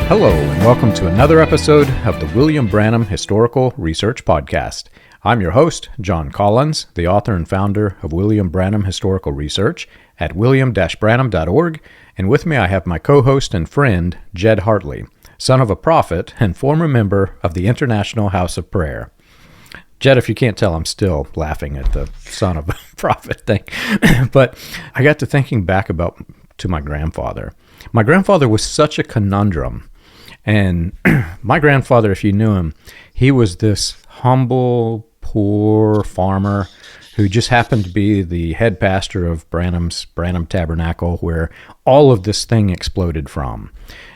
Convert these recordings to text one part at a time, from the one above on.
Hello, and welcome to another episode of the William Branham Historical Research Podcast. I'm your host, John Collins, the author and founder of William Branham Historical Research at william-branham.org, and with me I have my co-host and friend, Jed Hartley, son of a prophet and former member of the International House of Prayer. Jed, if you can't tell, I'm still laughing at the son of a prophet thing. But I got to thinking back to my grandfather. My grandfather was such a conundrum. And my grandfather, if you knew him, he was this humble, poor farmer who just happened to be the head pastor of Branham Tabernacle, where all of this thing exploded from.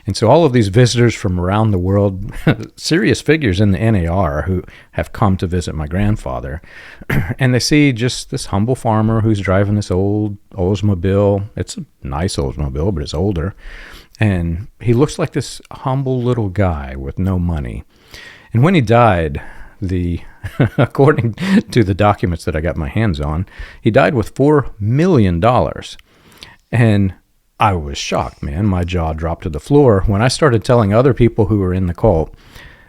And so all of these visitors from around the world, serious figures in the NAR who have come to visit my grandfather, and they see just this humble farmer who's driving this old Oldsmobile. It's a nice Oldsmobile, but it's older. And he looks like this humble little guy with no money. And when he died, according to the documents that I got my hands on, he died with $4 million. And I was shocked, man. My jaw dropped to the floor when I started telling other people who were in the cult.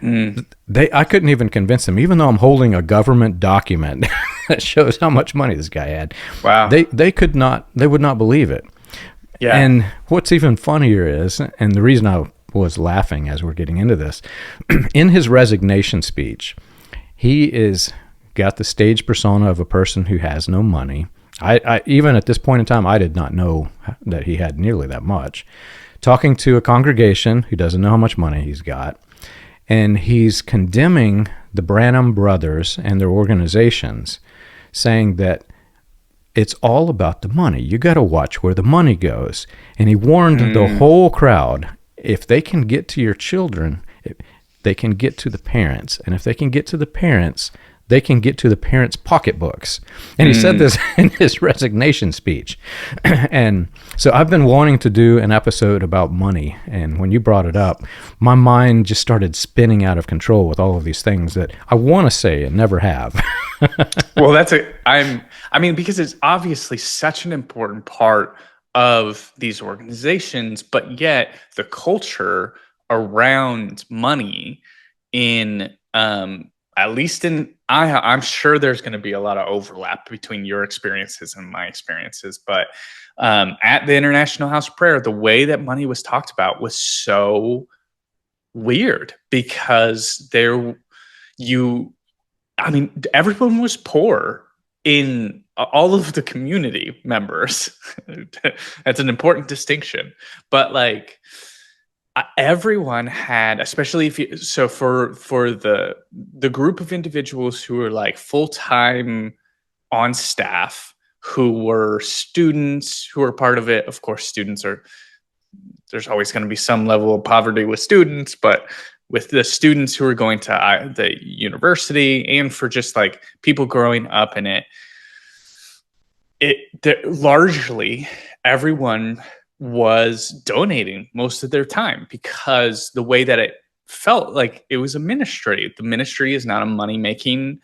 I couldn't even convince them, even though I'm holding a government document that shows how much money this guy had. Wow. They would not believe it. Yeah. And what's even funnier is, and the reason I was laughing as we're getting into this, in his resignation speech, he got the stage persona of a person who has no money. I even at this point in time, I did not know that he had nearly that much. Talking to a congregation who doesn't know how much money he's got, and he's condemning the Branham brothers and their organizations, saying that it's all about the money. You got to watch where the money goes. And he warned the whole crowd, if they can get to your children, they can get to the parents. And if they can get to the parents, they can get to the parents' pocketbooks. And he said this in his resignation speech. And so I've been wanting to do an episode about money. And when you brought it up, my mind just started spinning out of control with all of these things that I want to say and never have. Well, because it's obviously such an important part of these organizations, but yet the culture around money at least in IHOP, I'm sure there's going to be a lot of overlap between your experiences and my experiences, but at the International House of Prayer, the way that money was talked about was so weird because everyone was poor in all of the community members. That's an important distinction. But everyone had, especially for the group of individuals who were full-time on staff, who were students, who were part of it. Of course, there's always going to be some level of poverty with students, but with the students who are going to the university, and for just people growing up in it, largely everyone was donating most of their time because the way that it felt like it was a ministry. The ministry is not a money-making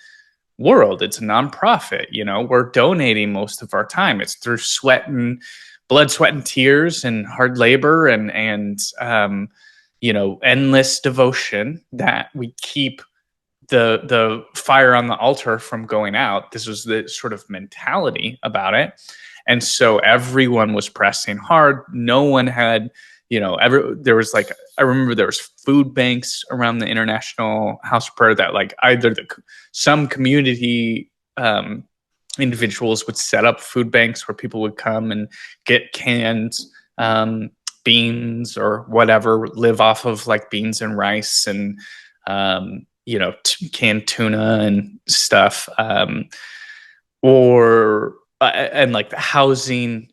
world. It's a nonprofit. We're donating most of our time. It's through blood, sweat, and tears, and hard labor, and endless devotion that we keep the fire on the altar from going out. This was the sort of mentality about it. And so everyone was pressing hard. No one had, there was I remember there was food banks around the International House of Prayer that either some community individuals would set up food banks where people would come and get canned beans or whatever, live off of beans and rice and, canned tuna and stuff. And the housing,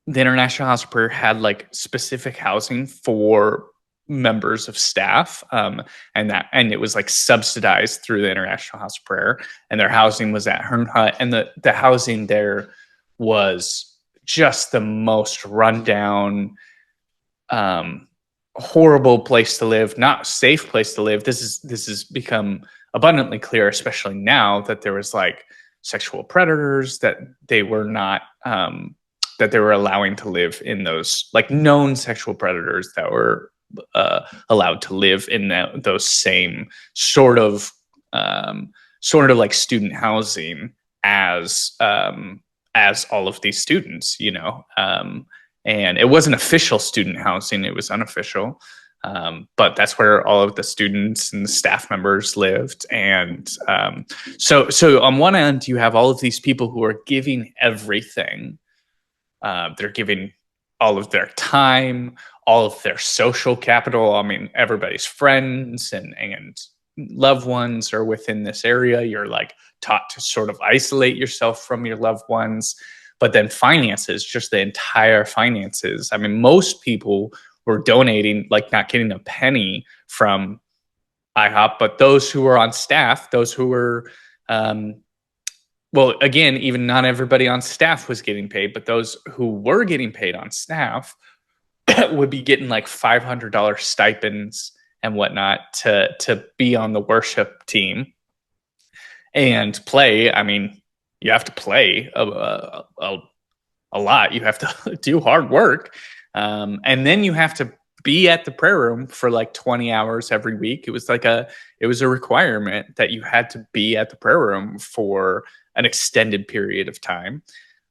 the International House of Prayer had specific housing for members of staff, and it was subsidized through the International House of Prayer, and their housing was at Hern Hut, and the housing there was just the most rundown, horrible place to live, not safe place to live. This has become abundantly clear, especially now that there was sexual predators that they were not that they were allowing to live in those known sexual predators that were allowed to live in those same sort of like student housing as all of these students, and it wasn't official student housing; it was unofficial. But that's where all of the students and the staff members lived. And so on one end, you have all of these people who are giving everything. They're giving all of their time, all of their social capital. I mean, everybody's friends and loved ones are within this area. You're like taught to sort of isolate yourself from your loved ones. But then finances, just the entire finances. I mean, most people were donating, like not getting a penny from IHOP, but those who were on staff, those who were, well, again, even not everybody on staff was getting paid, but those who were getting paid on staff would be getting like $500 stipends and whatnot to be on the worship team and play. I mean, you have to play a lot. You have to do hard work. And then you have to be at the prayer room for like 20 hours every week. It was a requirement that you had to be at the prayer room for an extended period of time.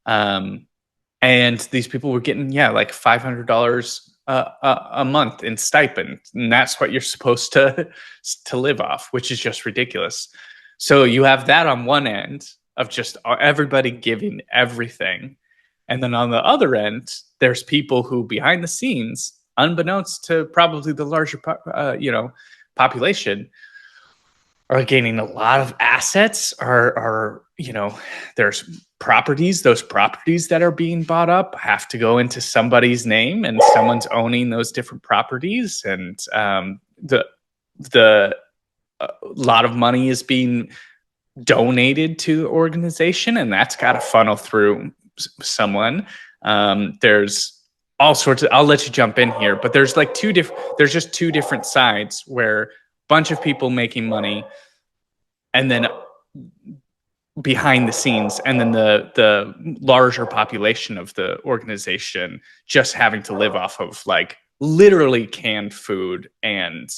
And these people were getting, like $500 a month in stipend. And that's what you're supposed to live off, which is just ridiculous. So you have that on one end of just everybody giving everything. And then on the other end, there's people who behind the scenes, unbeknownst to probably the larger, population, are gaining a lot of assets. There's properties. Those properties that are being bought up have to go into somebody's name, and someone's owning those different properties. And the lot of money is being donated to the organization, and that's got to funnel through someone. There's all sorts of, I'll let you jump in here, but there's like there's just two different sides where a bunch of people making money, and then behind the scenes, and then the larger population of the organization just having to live off of like literally canned food and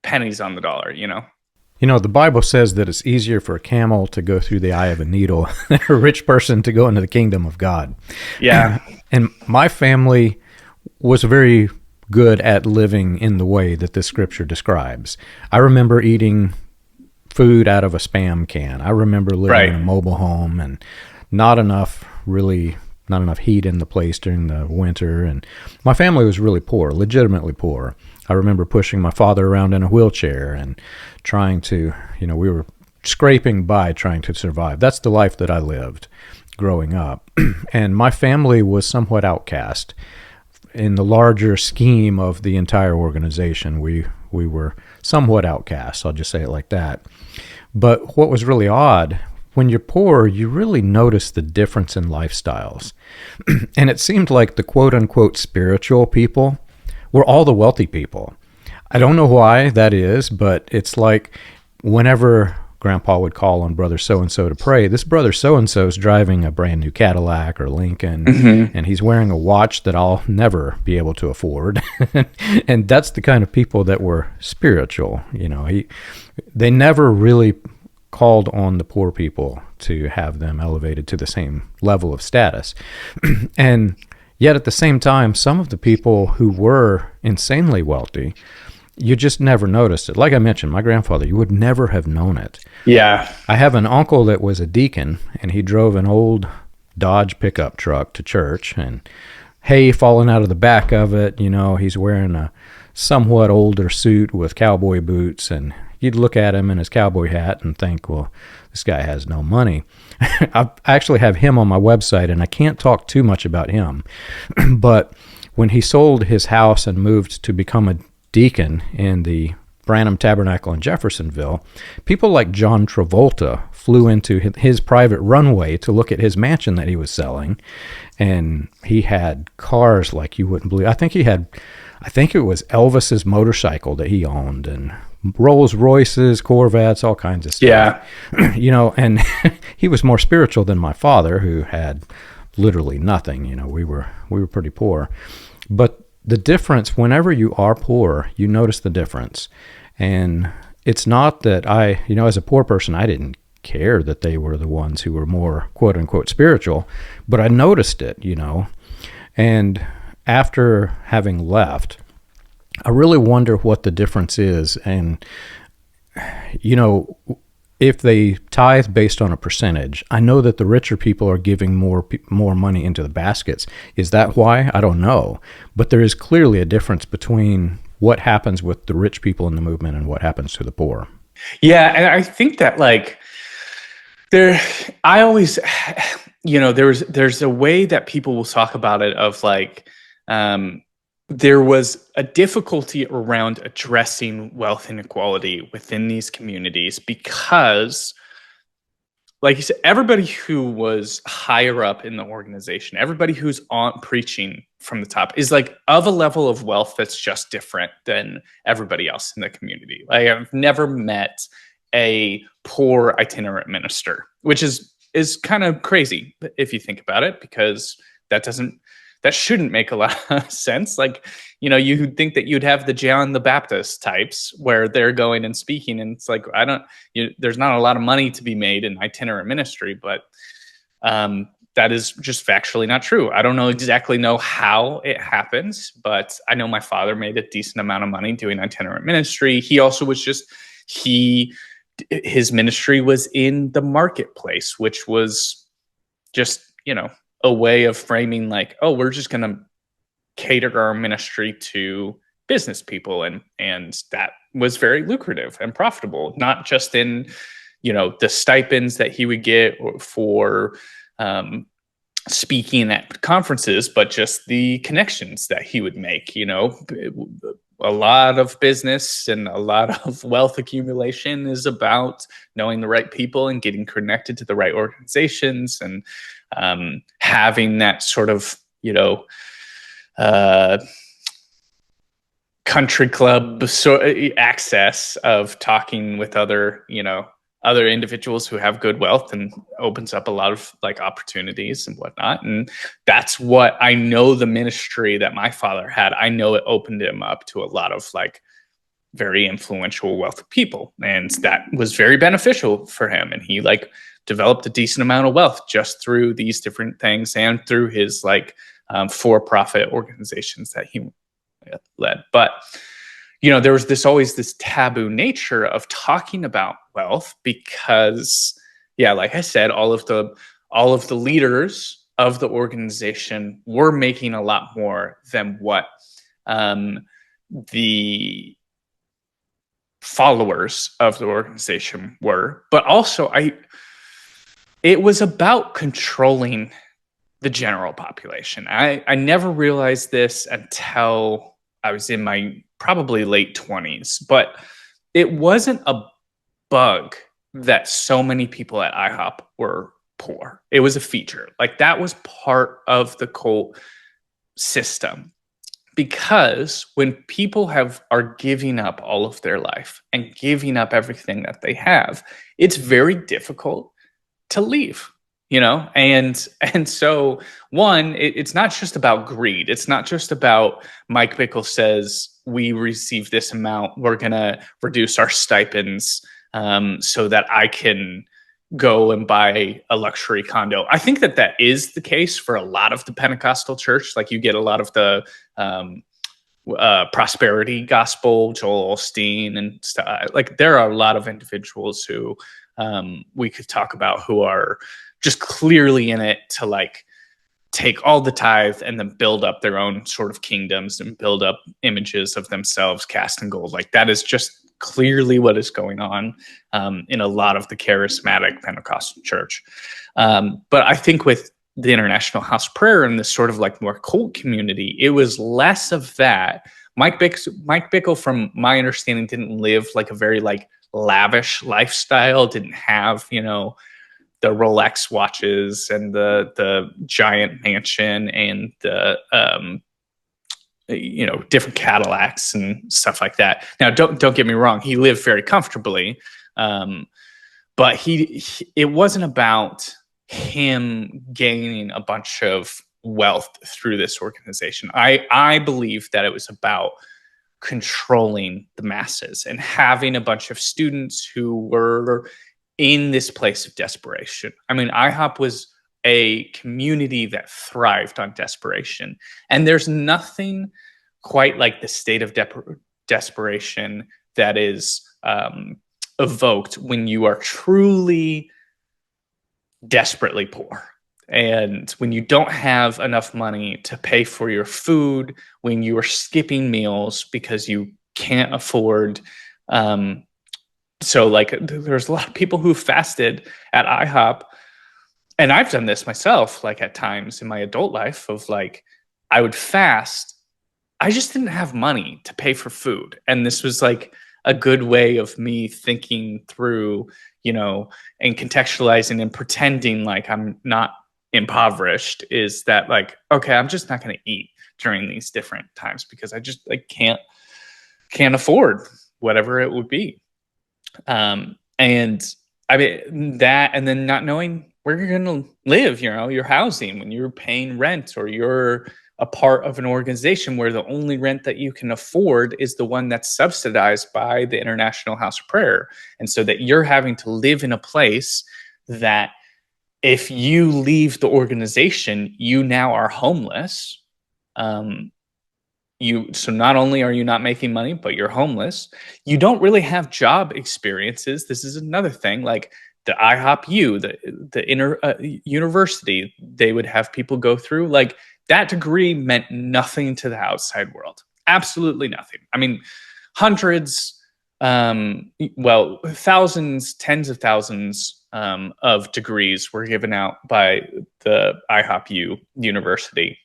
pennies on the dollar, The Bible says that it's easier for a camel to go through the eye of a needle than a rich person to go into the kingdom of God. Yeah. And my family was very good at living in the way that this scripture describes. I remember eating food out of a Spam can. I remember living in a mobile home and not enough heat in the place during the winter. And my family was really poor, legitimately poor. I remember pushing my father around in a wheelchair and trying to, we were scraping by trying to survive. That's the life that I lived growing up. And my family was somewhat outcast in the larger scheme of the entire organization. We were somewhat outcast. I'll just say it like that. But what was really odd, when you're poor, you really notice the difference in lifestyles. And it seemed like the quote-unquote spiritual people were all the wealthy people. I don't know why that is, but it's like whenever Grandpa would call on brother so-and-so to pray, this brother so-and-so is driving a brand new Cadillac or Lincoln, and he's wearing a watch that I'll never be able to afford. And that's the kind of people that were spiritual. They never really called on the poor people to have them elevated to the same level of status. And yet at the same time, some of the people who were insanely wealthy, you just never noticed it. Like I mentioned, my grandfather, you would never have known it. Yeah. I have an uncle that was a deacon, and he drove an old Dodge pickup truck to church, and hay falling out of the back of it. He's wearing a somewhat older suit with cowboy boots, and you'd look at him in his cowboy hat and think, well, this guy has no money. I actually have him on my website, and I can't talk too much about him. But when he sold his house and moved to become a deacon in the Branham Tabernacle in Jeffersonville, people like John Travolta flew into his private runway to look at his mansion that he was selling. And he had cars like you wouldn't believe. I think it was Elvis's motorcycle that he owned, and Rolls Royces, Corvettes, all kinds of stuff. Yeah. And he was more spiritual than my father, who had literally nothing. We were pretty poor. But the difference, whenever you are poor, you notice the difference. And it's not that as a poor person, I didn't care that they were the ones who were more quote unquote spiritual, but I noticed it, And after having left, I really wonder what the difference is. And, if they tithe based on a percentage, I know that the richer people are giving more money into the baskets. Is that why? I don't know. But there is clearly a difference between what happens with the rich people in the movement and what happens to the poor. Yeah, and I think that I always, there's a way that people will talk about it of there was a difficulty around addressing wealth inequality within these communities because, like you said, everybody who was higher up in the organization, everybody who's on preaching from the top is of a level of wealth that's just different than everybody else in the community. I've never met a poor itinerant minister, which is kind of crazy if you think about it, because that shouldn't make a lot of sense. You'd think that you'd have the John the Baptist types where they're going and speaking, and it's there's not a lot of money to be made in itinerant ministry, but that is just factually not true. I don't exactly know how it happens, but I know my father made a decent amount of money doing itinerant ministry. He also was his ministry was in the marketplace, which was just, a way of framing we're just going to cater our ministry to business people. And that was very lucrative and profitable, not just in, the stipends that he would get for speaking at conferences, but just the connections that he would make. A lot of business and a lot of wealth accumulation is about knowing the right people and getting connected to the right organizations, and having that sort of, country club access of talking with other individuals who have good wealth, and opens up a lot of opportunities and whatnot. And that's what I know the ministry that my father had. I know it opened him up to a lot of very influential wealthy people, and that was very beneficial for him. And he developed a decent amount of wealth just through these different things and through his for-profit organizations that he led. But there was always this taboo nature of talking about wealth because, like I said, all of the leaders of the organization were making a lot more than what the followers of the organization were. But also, it was about controlling the general population. I never realized this until I was in my probably late 20s, but it wasn't a bug that so many people at IHOP were poor. It was a feature. That was part of the cult system, because when people are giving up all of their life and giving up everything that they have, it's very difficult to leave. And so it's not just about greed. It's not just about Mike Bickle says we receive this amount, we're going to reduce our stipends so that I can go and buy a luxury condo. I think that is the case for a lot of the Pentecostal church. You get a lot of the prosperity gospel, Joel Osteen and stuff. There are a lot of individuals who we could talk about who are just clearly in it to take all the tithe and then build up their own sort of kingdoms and build up images of themselves cast in gold. That is just clearly what is going on in a lot of the charismatic Pentecostal church. But I think with the International House Prayer and this sort of more cult community, it was less of that. Mike Bickle, from my understanding, didn't live a very lavish lifestyle, didn't have, the Rolex watches and the giant mansion and the different Cadillacs and stuff like that. Now, don't get me wrong, he lived very comfortably, but it wasn't about him gaining a bunch of wealth through this organization. I believe that it was about controlling the masses and having a bunch of students who were in this place of desperation. I mean, IHOP was a community that thrived on desperation. And there's nothing quite like the state of desperation that is evoked when you are truly desperately poor. And when you don't have enough money to pay for your food, when you are skipping meals because you can't afford. So like there's a lot of people who fasted at IHOP. And I've done this myself, like at times in my adult life of like, I would fast. I just didn't have money to pay for food. And this was like a good way of me thinking through, and contextualizing and pretending like I'm not impoverished, is that like, okay, I'm just not going to eat during these different times because I just like can't afford whatever it would be. And I mean that, and then not knowing where you're going to live, your housing when you're paying rent, or you're a part of an organization where the only rent that you can afford is the one that's subsidized by the International House of Prayer. And so that you're having to live in a place that if you leave the organization, you now are homeless. So not only are you not making money, but you're homeless. You don't really have job experiences. This is another thing. Like the IHOP the university, they would have people go through. Like that degree meant nothing to the outside world. Absolutely nothing. I mean, hundreds, thousands, tens of thousands of degrees were given out by the IHOP university.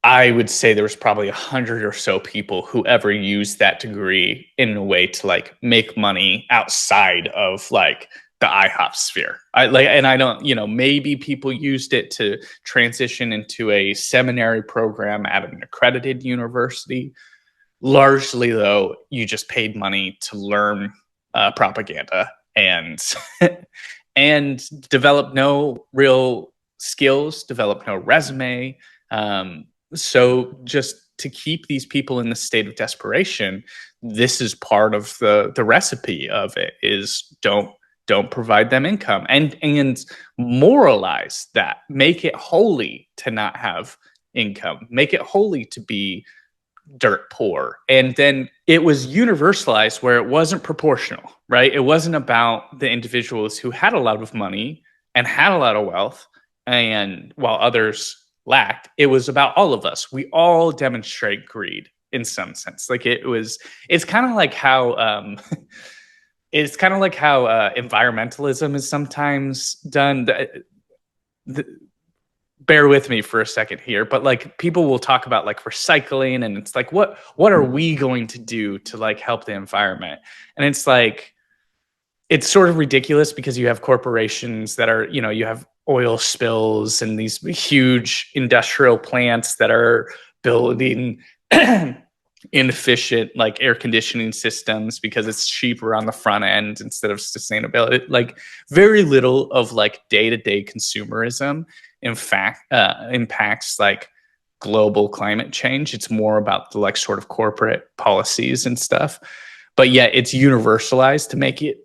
I would say there was probably 100 or so people who ever used that degree in a way to like make money outside of like the IHOP sphere. I don't, maybe people used it to transition into a seminary program at an accredited university. Largely, though, you just paid money to learn propaganda and and develop no real skills, develop no resume. So just to keep these people in the state of desperation, this is part of the recipe of it, is don't provide them income and moralize that, make it holy to not have income, make it holy to be dirt poor. And then it was universalized where it wasn't proportional, right? It wasn't about the individuals who had a lot of money and had a lot of wealth, and while others lacked. It was about all of us. We all demonstrate greed in some sense. Like it's kind of like how environmentalism is sometimes done. Bear with me for a second here, but like people will talk about like recycling, and it's like, what are we going to do to like help the environment? And it's like, it's sort of ridiculous because you have corporations that are, you have oil spills and these huge industrial plants that are building inefficient like air conditioning systems because it's cheaper on the front end instead of sustainability. Like very little of like day-to-day consumerism in fact impacts like global climate change. It's more about the like sort of corporate policies and stuff, but yet it's universalized to make it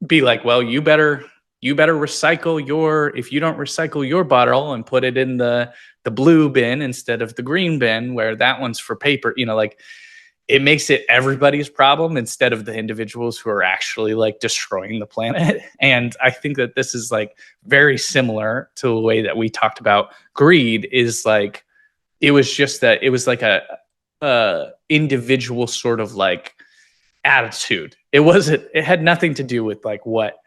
be like, well, you better recycle if you don't recycle your bottle and put it in the blue bin instead of the green bin where that one's for paper, like it makes it everybody's problem instead of the individuals who are actually like destroying the planet. And I think that this is like very similar to the way that we talked about greed, is like, it was just that it was like a individual sort of like attitude. It had nothing to do with like what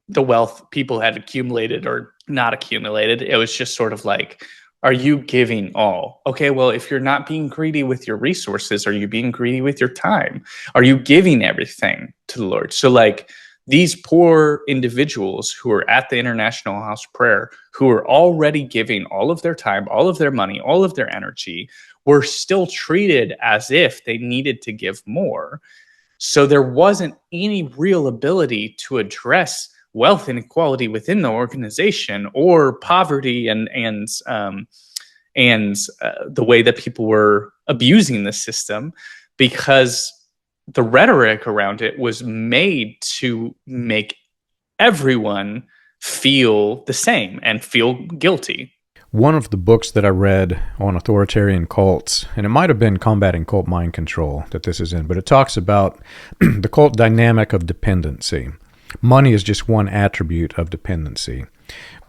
the wealth people had accumulated or not accumulated. It was just sort of like, are you giving all? Okay, well, if you're not being greedy with your resources, are you being greedy with your time? Are you giving everything to the Lord? So like these poor individuals who are at the International House of Prayer, who are already giving all of their time, all of their money, all of their energy, were still treated as if they needed to give more. So there wasn't any real ability to address wealth inequality within the organization, or poverty and the way that people were abusing the system, because the rhetoric around it was made to make everyone feel the same and feel guilty. One of the books that I read on authoritarian cults, and it might have been Combating Cult Mind Control that this is in, but it talks about the cult dynamic of dependency. Money is just one attribute of dependency.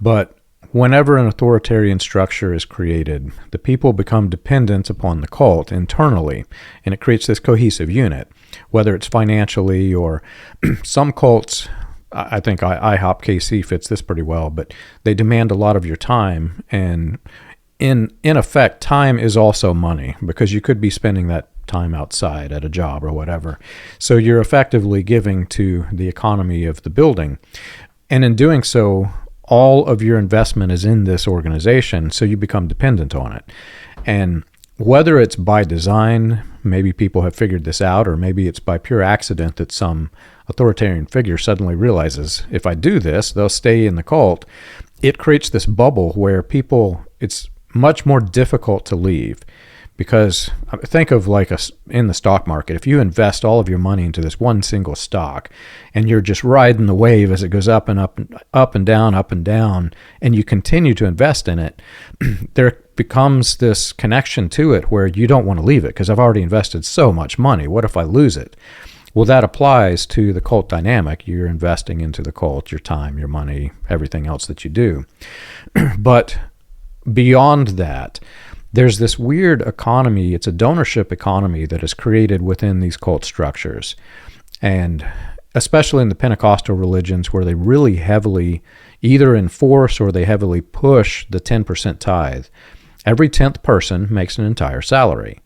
But whenever an authoritarian structure is created, the people become dependent upon the cult internally, and it creates this cohesive unit, whether it's financially or some cults. I think IHOPKC fits this pretty well, but they demand a lot of your time, and in effect, time is also money, because you could be spending that time outside at a job or whatever. So you're effectively giving to the economy of the building, and in doing so, all of your investment is in this organization, so you become dependent on it. And whether it's by design, maybe people have figured this out, or maybe it's by pure accident that some authoritarian figure suddenly realizes, if I do this, they'll stay in the cult. It creates this bubble where people, it's much more difficult to leave. Because think of like in the stock market, if you invest all of your money into this one single stock and you're just riding the wave as it goes up and up and down, and you continue to invest in it, there becomes this connection to it where you don't want to leave it because I've already invested so much money. What if I lose it? Well, that applies to the cult dynamic. You're investing into the cult, your time, your money, everything else that you do. But beyond that, there's this weird economy. It's a donorship economy that is created within these cult structures. And especially in the Pentecostal religions, where they really heavily either enforce or they heavily push the 10% tithe. Every 10th person makes an entire salary.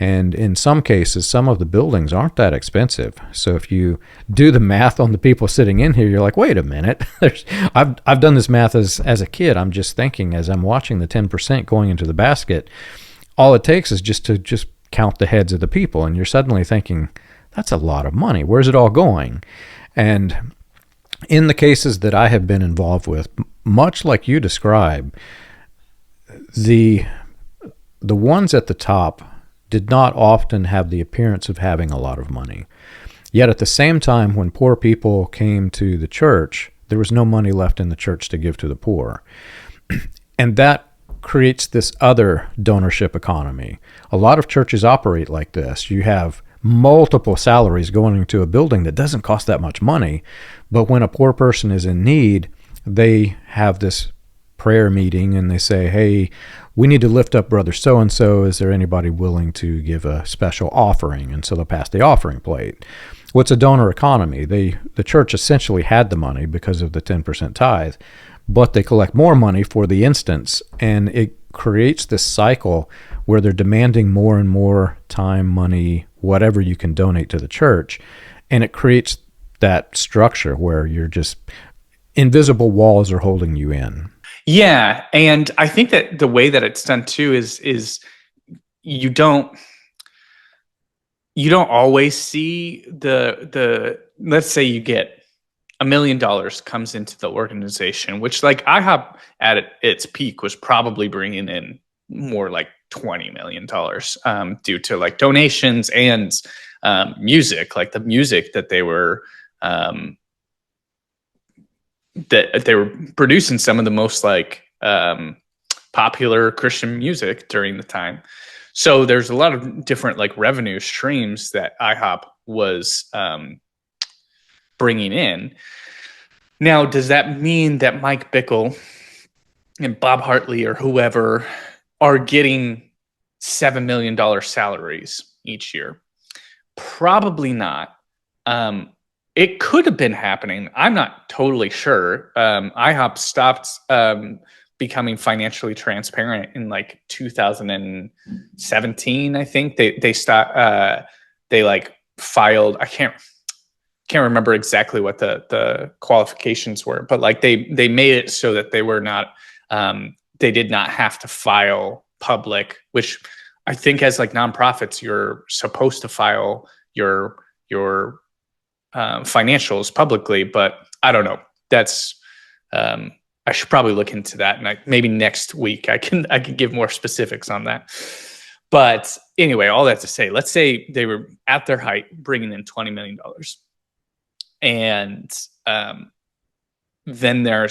And in some cases, some of the buildings aren't that expensive. So if you do the math on the people sitting in here, you're like, wait a minute. I've done this math as a kid. I'm just thinking as I'm watching the 10% going into the basket, all it takes is just to count the heads of the people. And you're suddenly thinking, that's a lot of money. Where's it all going? And in the cases that I have been involved with, much like you describe, the ones at the top did not often have the appearance of having a lot of money. Yet at the same time, when poor people came to the church, there was no money left in the church to give to the poor. And that creates this other donorship economy. A lot of churches operate like this. You have multiple salaries going into a building that doesn't cost that much money, but when a poor person is in need, they have this prayer meeting and they say, hey, we need to lift up brother so-and-so. Is there anybody willing to give a special offering? And so they'll pass the offering plate. Well, it's a donor economy. The church essentially had the money because of the 10% tithe, but they collect more money for the instance, and it creates this cycle where they're demanding more and more time, money, whatever you can donate to the church, and it creates that structure where you're just invisible walls are holding you in. Yeah, and I think that the way that it's done too is you don't always see the let's say you get $1 million comes into the organization, which like IHOP at its peak was probably bringing in more like $20 million due to like donations and music, like the music that they were producing some of the most like popular Christian music during the time. So there's a lot of different like revenue streams that IHOP was bringing in. Now, does that mean that Mike Bickle and Bob Hartley or whoever are getting $7 million salaries each year? Probably not. It could have been happening. I'm not totally sure. IHOP stopped becoming financially transparent in like 2017. I think they stopped. They like filed. I can't remember exactly what the qualifications were, but like they made it so that they were not. They did not have to file public, which I think as like nonprofits, you're supposed to file your financials publicly, but I don't know. that's I should probably look into that, and maybe next week I can give more specifics on that. But anyway, all that to say, let's say they were at their height, bringing in $20 million, and then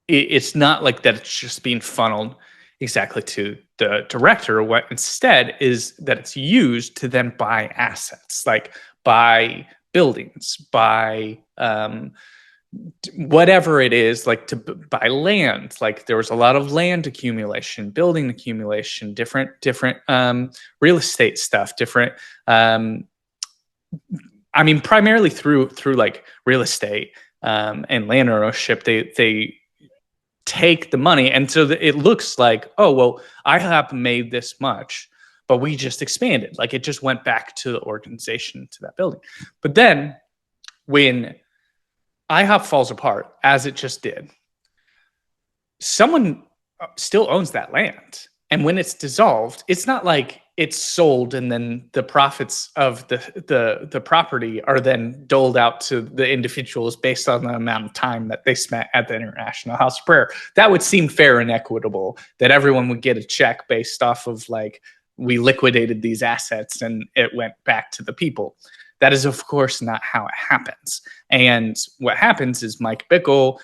it's not like that it's just being funneled exactly to the director. What instead is that it's used to then buy assets, like buy buildings, buy whatever it is, like to buy land. Like there was a lot of land accumulation, building accumulation, different real estate stuff, different primarily through like real estate and land ownership. They take the money, and so it looks like, oh well, IHOP made this much, but we just expanded. Like it just went back to the organization, to that building. But then when IHOP falls apart, as it just did, someone still owns that land. And when it's dissolved, it's not like it's sold and then the profits of the property are then doled out to the individuals based on the amount of time that they spent at the International House of Prayer. That would seem fair and equitable, that everyone would get a check based off of like, we liquidated these assets and it went back to the people. That is, of course, not how it happens. And what happens is Mike Bickle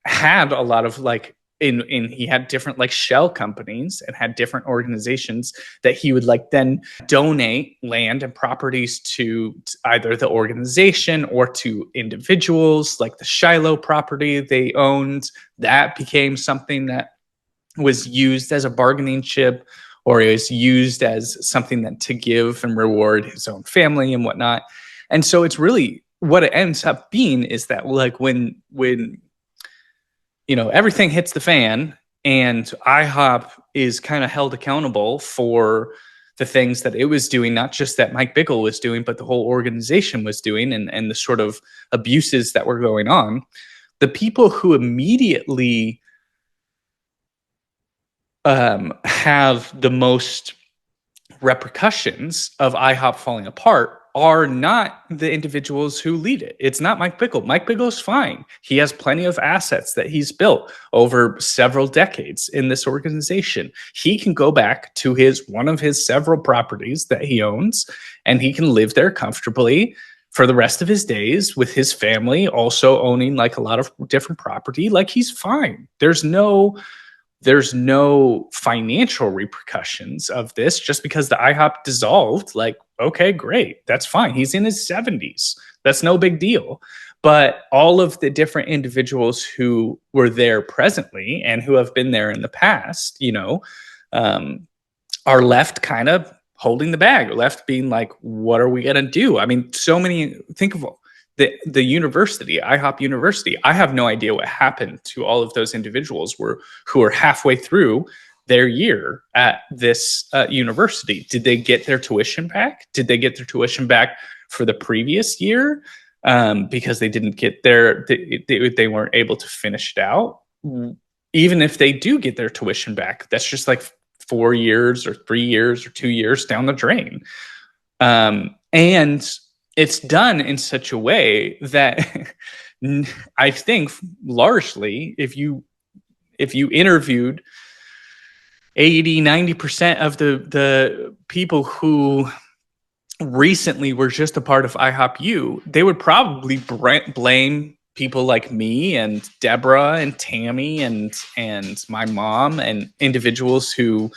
had a lot of like, he had different like shell companies and had different organizations that he would like then donate land and properties to either the organization or to individuals. Like the Shiloh property they owned, that became something that was used as a bargaining chip, or it was used as something that to give and reward his own family and whatnot. And so it's really what it ends up being is that like when everything hits the fan and IHOP is kind of held accountable for the things that it was doing, not just that Mike Bickle was doing, but the whole organization was doing, and the sort of abuses that were going on, the people who immediately have the most repercussions of IHOP falling apart are not the individuals who lead it. It's not Mike Bickle. Mike Bickle's fine. He has plenty of assets that he's built over several decades in this organization. He can go back to one of his several properties that he owns, and he can live there comfortably for the rest of his days with his family, also owning like a lot of different property. Like he's fine. There's no financial repercussions of this just because the IHOP dissolved. Like, okay, great. That's fine. He's in his 70s. That's no big deal. But all of the different individuals who were there presently and who have been there in the past, are left kind of holding the bag, left being like, what are we going to do? I mean, think of the university, IHOP University. I have no idea what happened to all of those individuals who are halfway through their year at this university. Did they get their tuition back? Did they get their tuition back for the previous year because they didn't get they weren't able to finish it out? Even if they do get their tuition back, that's just like 4 years or 3 years or 2 years down the drain. And it's done in such a way that I think largely, if you interviewed 80-90% of the people who recently were just a part of IHOP, they would probably blame people like me and Deborah and Tammy and my mom and individuals who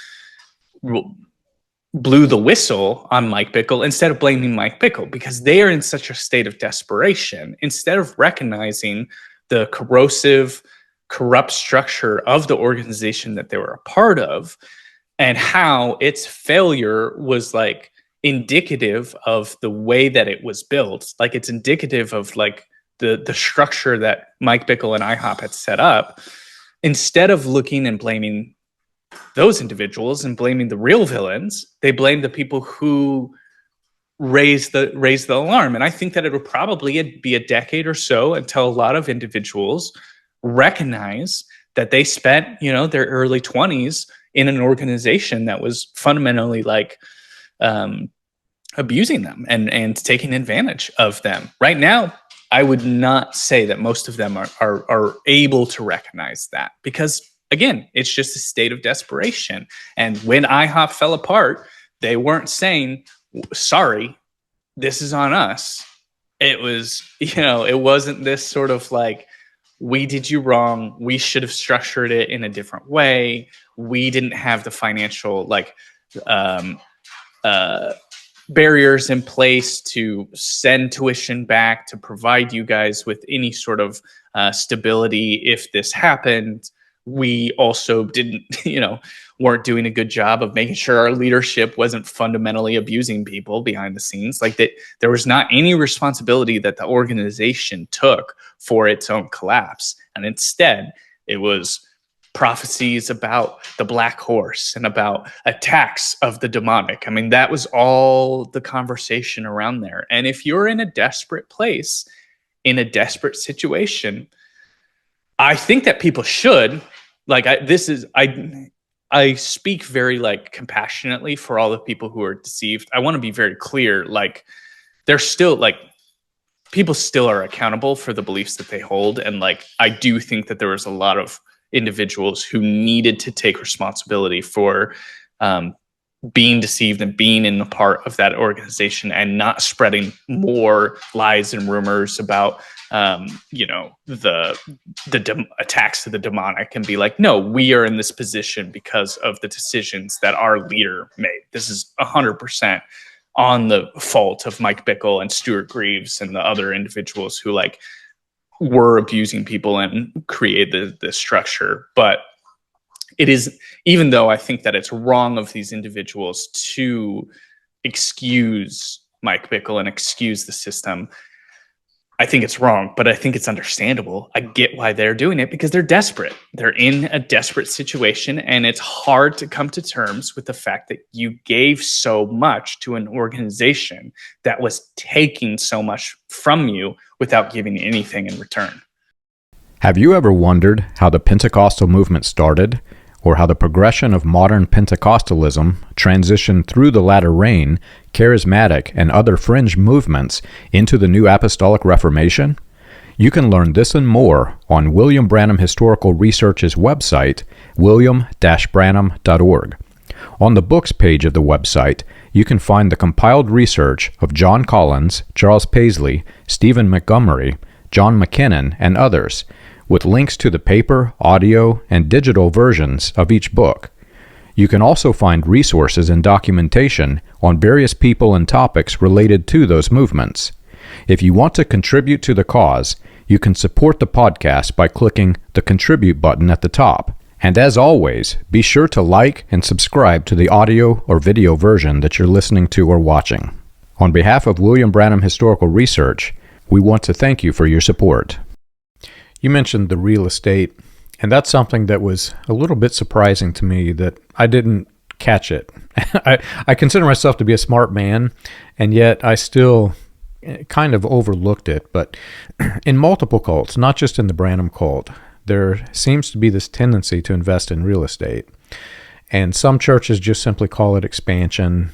blew the whistle on Mike Bickle instead of blaming Mike Bickle, because they are in such a state of desperation. Instead of recognizing the corrosive, corrupt structure of the organization that they were a part of and how its failure was like indicative of the way that it was built. Like it's indicative of like the structure that Mike Bickle and IHOP had set up. Instead of looking and blaming those individuals and blaming the real villains, they blame the people who raised the alarm. And I think that it would probably be a decade or so until a lot of individuals recognize that they spent, their early 20s in an organization that was fundamentally like abusing them and taking advantage of them. Right now, I would not say that most of them are able to recognize that, because again, it's just a state of desperation. And when IHOP fell apart, they weren't saying, sorry, this is on us. It was, it wasn't this sort of like, we did you wrong. We should have structured it in a different way. We didn't have the financial barriers in place to send tuition back, to provide you guys with any sort of stability if this happened. We also didn't, weren't doing a good job of making sure our leadership wasn't fundamentally abusing people behind the scenes. Like that, there was not any responsibility that the organization took for its own collapse. And instead, it was prophecies about the black horse and about attacks of the demonic. I mean, that was all the conversation around there. And if you're in a desperate place, in a desperate situation, I think that people should, I speak very compassionately for all the people who are deceived. I want to be very clear. There's still people still are accountable for the beliefs that they hold. And I do think that there was a lot of individuals who needed to take responsibility for being deceived and being in a part of that organization and not spreading more lies and rumors about the attacks to the demonic, and be like, no, we are in this position because of the decisions that our leader made. This is 100% on the fault of Mike Bickle and Stuart Greaves and the other individuals who were abusing people and created the structure. But it is, even though I think that it's wrong of these individuals to excuse Mike Bickle and excuse the system, I think it's wrong, but I think it's understandable. I get why they're doing it, because they're desperate. They're in a desperate situation, and it's hard to come to terms with the fact that you gave so much to an organization that was taking so much from you without giving anything in return. Have you ever wondered how the Pentecostal movement started, or how the progression of modern Pentecostalism transitioned through the latter rain, charismatic, and other fringe movements into the New Apostolic Reformation? You can learn this and more on William Branham Historical Research's website, william-branham.org. On the books page of the website, you can find the compiled research of John Collins, Charles Paisley, Stephen Montgomery, John McKinnon, and others, with links to the paper, audio, and digital versions of each book. You can also find resources and documentation on various people and topics related to those movements. If you want to contribute to the cause, you can support the podcast by clicking the Contribute button at the top. And as always, be sure to like and subscribe to the audio or video version that you're listening to or watching. On behalf of William Branham Historical Research, we want to thank you for your support. You mentioned the real estate, and that's something that was a little bit surprising to me, that I didn't catch it. I consider myself to be a smart man, and yet I still kind of overlooked it. But in multiple cults, not just in the Branham cult, there seems to be this tendency to invest in real estate. And some churches just simply call it expansion.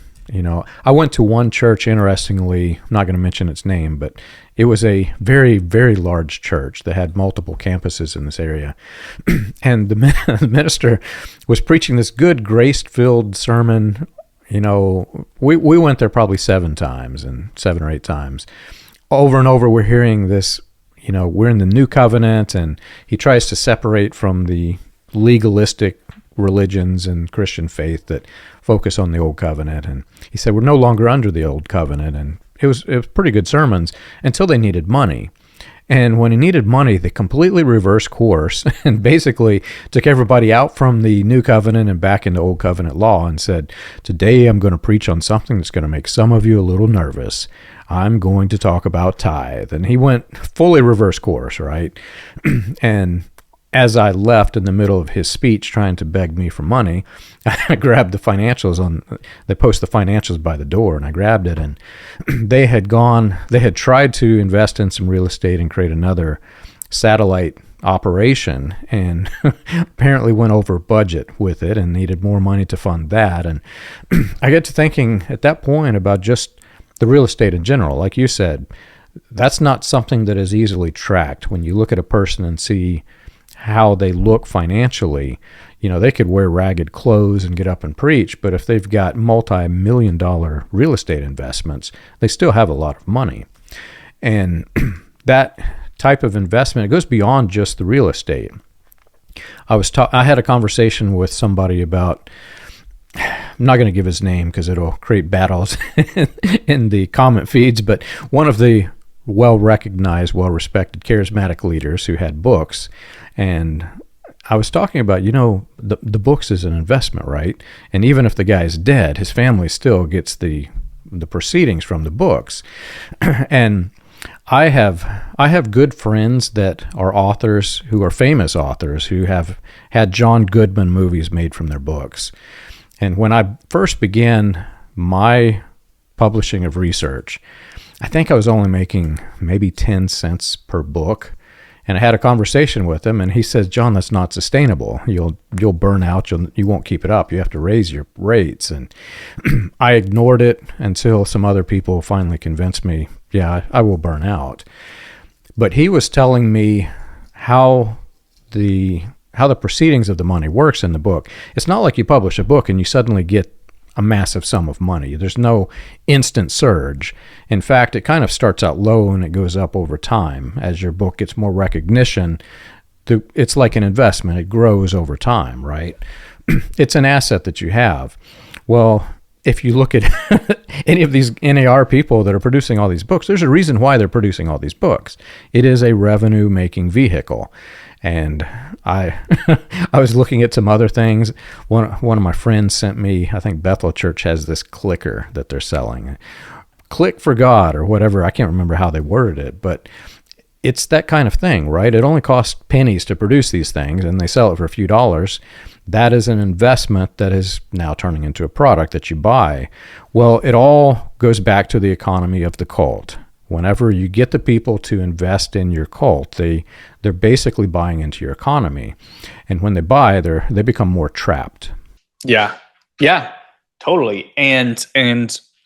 I went to one church, interestingly, I'm not going to mention its name, but it was a very, very large church that had multiple campuses in this area. And the minister was preaching this good, grace-filled sermon. We went there probably 7 or 8 times. Over and over, we're hearing this, we're in the new covenant, and he tries to separate from the legalistic religions and Christian faith that focus on the old covenant. And he said, we're no longer under the old covenant. And it was pretty good sermons until they needed money. And when he needed money, they completely reversed course and basically took everybody out from the new covenant and back into old covenant law and said, today I'm going to preach on something that's going to make some of you a little nervous. I'm going to talk about tithe. And he went fully reverse course, right? And as I left in the middle of his speech trying to beg me for money, I grabbed the financials they post the financials by the door, and I grabbed it, and they had tried to invest in some real estate and create another satellite operation, and apparently went over budget with it and needed more money to fund that. And I get to thinking at that point about just the real estate in general. Like you said, that's not something that is easily tracked. When you look at a person and see how they look financially, they could wear ragged clothes and get up and preach, but if they've got multi-million-dollar real estate investments, they still have a lot of money. And that type of investment, it goes beyond just the real estate. I had a conversation with somebody about, I'm not going to give his name because it'll create battles in the comment feeds, but one of the well-recognized, well-respected, charismatic leaders who had books. And I was talking about, the books is an investment, right? And even if the guy's dead, his family still gets the proceedings from the books. And I have good friends that are authors who are famous authors who have had John Goodman movies made from their books. And when I first began my publishing of research, I think I was only making maybe 10 cents per book. And I had a conversation with him, and he says, "John, that's not sustainable. You'll burn out. You won't keep it up. You have to raise your rates." And I ignored it until some other people finally convinced me, yeah, I will burn out. But he was telling me how the proceedings of the money works in the book. It's not like you publish a book and you suddenly get a massive sum of money. There's no instant surge. In fact, it kind of starts out low and it goes up over time. As your book gets more recognition, it's like an investment. It grows over time, right? It's an asset that you have. Well, if you look at any of these NAR people that are producing all these books, there's a reason why they're producing all these books. It is a revenue-making vehicle. And I was looking at some other things. One of my friends sent me, I think Bethel Church has this clicker that they're selling. Click for God or whatever. I can't remember how they worded it, but it's that kind of thing, right? It only costs pennies to produce these things, and they sell it for a few dollars. That is an investment that is now turning into a product that you buy. Well, it all goes back to the economy of the cult. Whenever you get the people to invest in your cult, they're basically buying into your economy. And when they buy, they become more trapped. Yeah, totally. And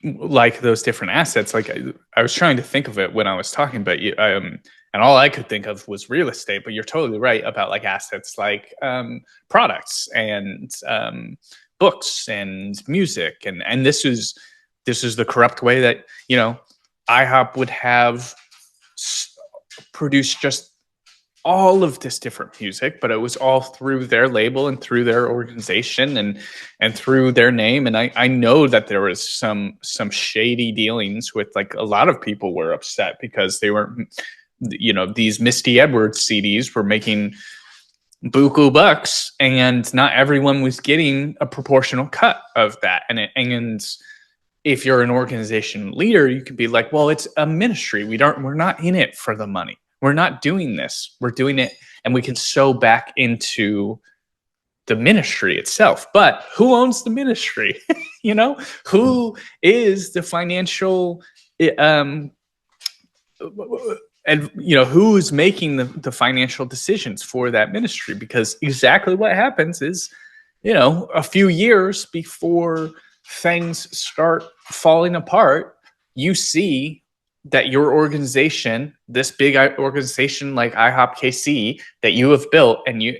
like those different assets, like I was trying to think of it when I was talking about you, and all I could think of was real estate. But you're totally right about like assets like products and books and music, and this is the corrupt way that IHOP would have produced just all of this different music, but it was all through their label and through their organization and through their name. And I know that there was some shady dealings with, like, a lot of people were upset because they weren't, these Misty Edwards CDs were making buku bucks, and not everyone was getting a proportional cut of that. And if you're an organization leader, you could be like, well, it's a ministry. We're not in it for the money. We're not doing this. We're doing it, and we can sew back into the ministry itself. But who owns the ministry? Who is the financial, and who's making the financial decisions for that ministry? Because exactly what happens is, a few years before things start falling apart, you see that your organization, this big organization like IHOPKC that you have built, and you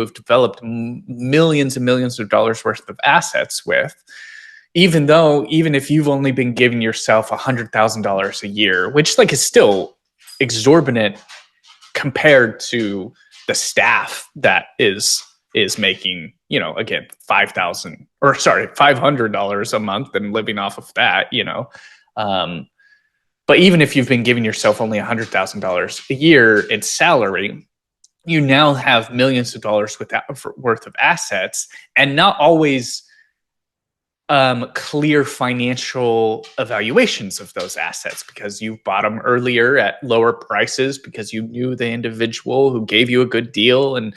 have developed millions and millions of dollars worth of assets with, even if you've only been giving yourself $100,000 a year, which is still exorbitant compared to the staff that is making, again, $500 a month and living off of that, but even if you've been giving yourself only $100,000 a year in salary, you now have millions of dollars worth of assets, and not always clear financial evaluations of those assets, because you bought them earlier at lower prices because you knew the individual who gave you a good deal, and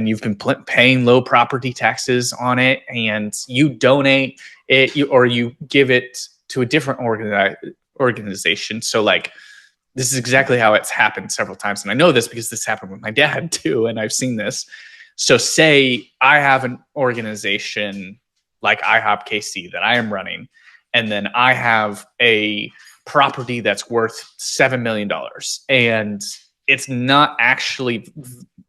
you've been paying low property taxes on it, and you donate it, or you give it to a different organization. So, like, this is exactly how it's happened several times, and I know this because this happened with my dad too, and I've seen this. So say I have an organization like IHOPKC that I am running, and then I have a property that's worth $7 million. And it's not actually,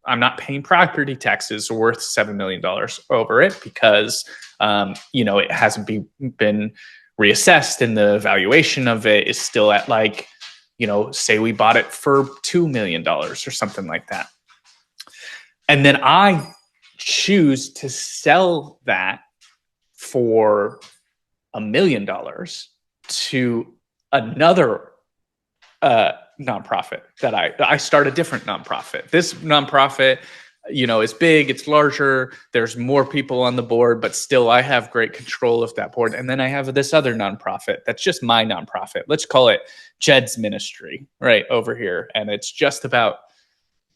I'm not paying property taxes worth $7 million over it because, it hasn't been reassessed, and the valuation of it is still at like, say we bought it for $2 million or something like that. And then I choose to sell that for $1 million to another nonprofit that I start a different nonprofit. This nonprofit, is big, it's larger, there's more people on the board, but still I have great control of that board. And then I have this other nonprofit that's just my nonprofit. Let's call it Jed's Ministry right over here. And it's just about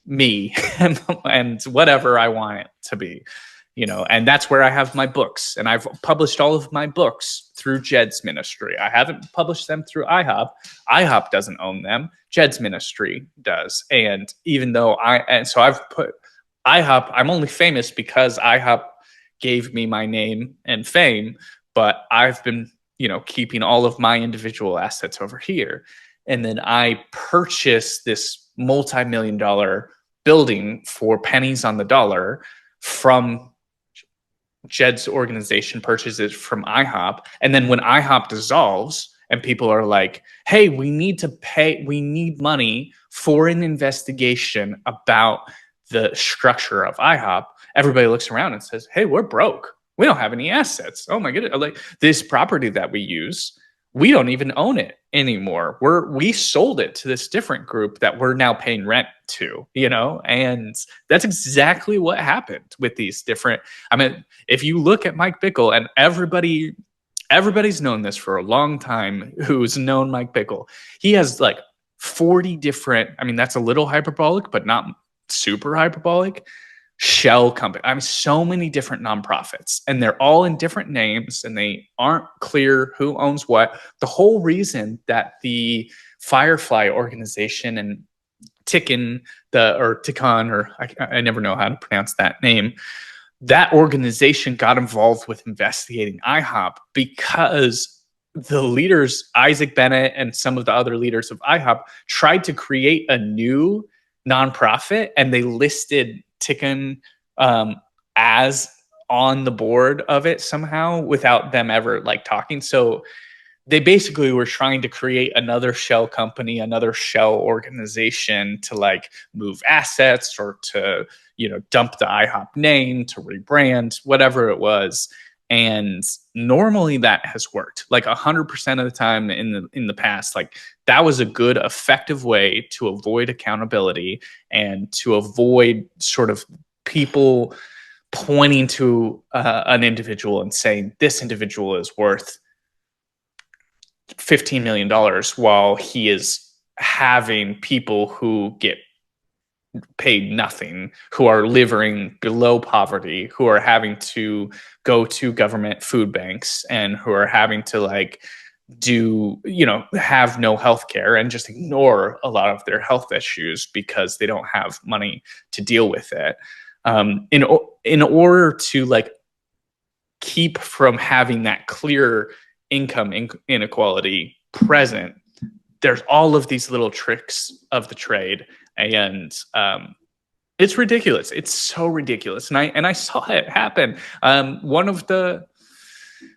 me and whatever I want it to be. And that's where I have my books, and I've published all of my books through Jed's Ministry. I haven't published them through IHOP. IHOP doesn't own them. Jed's Ministry does. And even though so I've put IHOP, I'm only famous because IHOP gave me my name and fame, but I've been, keeping all of my individual assets over here. And then I purchased this multi-million-dollar building for pennies on the dollar from Jed's organization, purchases from IHOP. And then when IHOP dissolves and people are like, hey, we need money for an investigation about the structure of IHOP, everybody looks around and says, hey, we're broke. We don't have any assets. Oh my goodness. Like, this property that we use, we don't even own it anymore. We sold it to this different group that we're now paying rent to, and that's exactly what happened with these different. I mean, if you look at Mike Bickle, and everybody's known this for a long time, who's known Mike Bickle, he has like 40 different, I mean, that's a little hyperbolic, but not super hyperbolic, shell company. I mean, so many different nonprofits, and they're all in different names, and they aren't clear who owns what. The whole reason that the Firefly organization and Tikkun, I never know how to pronounce that name, that organization got involved with investigating IHOP because the leaders, Isaac Bennett and some of the other leaders of IHOP, tried to create a new nonprofit, and they listed Tikkun as on the board of it somehow without them ever like talking. So they basically were trying to create another shell company, another shell organization to like move assets or to, dump the IHOP name, to rebrand, whatever it was. And normally that has worked like 100% of the time in the past. Like, that was a good, effective way to avoid accountability and to avoid sort of people pointing to an individual and saying this individual is worth $15 million while he is having people who get paid nothing, who are living below poverty, who are having to go to government food banks, and who are having to like have no health care and just ignore a lot of their health issues because they don't have money to deal with it. In order to like keep from having that clear income inequality present, there's all of these little tricks of the trade, and it's ridiculous. It's so ridiculous, and I saw it happen. One of the